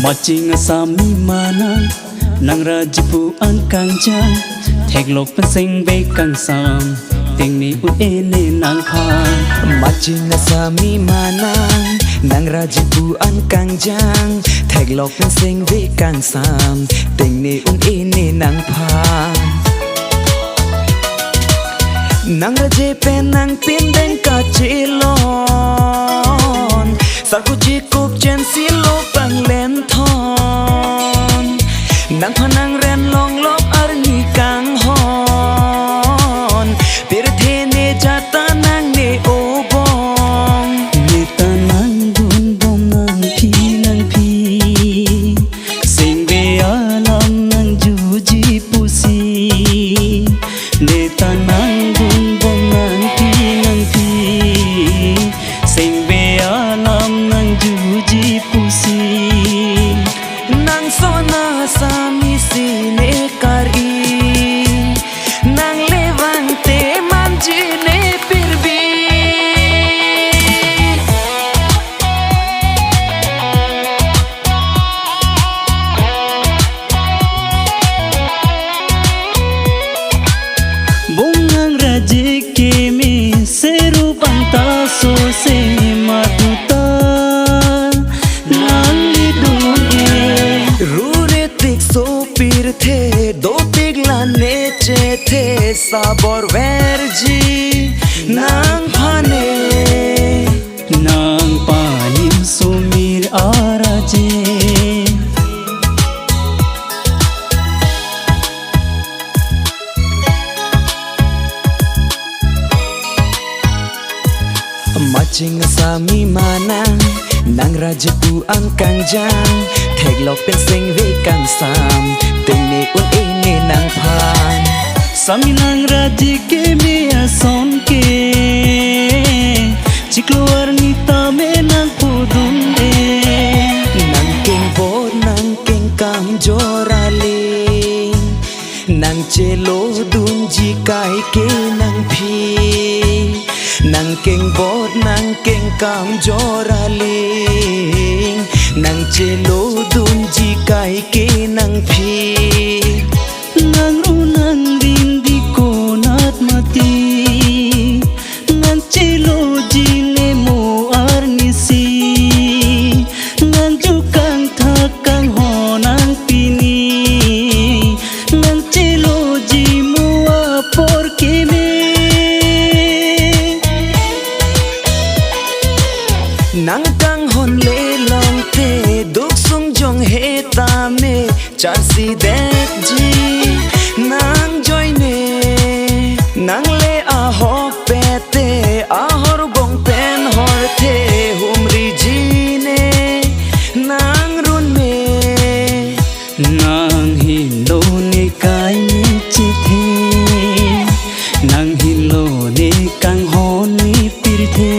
Macing asami mana nang rajipu ang kangjang thek lok pensing be kang sam ting ni u ene nang phan Macing asami mana nang rajipu ang kangjang thek lok pensing be kang sam ting ni u ene nang phan nang raje pe nang pin deng ka chilon sarku ji kuk chen silo pang len thon nang phanang ren long lop ar ni kang hon pir the ne jata nang ne o bong ni ta nang dun bom nang phi sing be alam nang ju ji pusi ni ta nang dun bom nang phi sing be alam nang ju ji pusi nang sona sami si ne kari nang levante manji ne pirbi bungang raje ke me seru panta so se matuta nang lidun rure tik so pir the do tik la ne che the sabor verji nang phane nang panim sumir araje Macing asami mana nang rajipu ang kangjang thek lok pen sing ve kang sam ting ni un ene nang phan sami nang raje ke me ason ke chikluar ni ta me nang pudun de nang king bod nang king kam jorale nang chelo dun ji kai ke nang phi nang king bod nang king kam jorale nang chelo dun ji kai ke nang phi nang runang din di ko nat mati nang chelo jile mo arnisi nang jukang thakang honang pini nang chelo ji mo apor kene nang kang hon le long te duk sung jong he ta me char si det ji nang joy ne nang le a ho pe te a hor gong pen hor the humri ji ne nang run me nang hilo ne kai ni chi the nang hilo ne kang hon ni pir the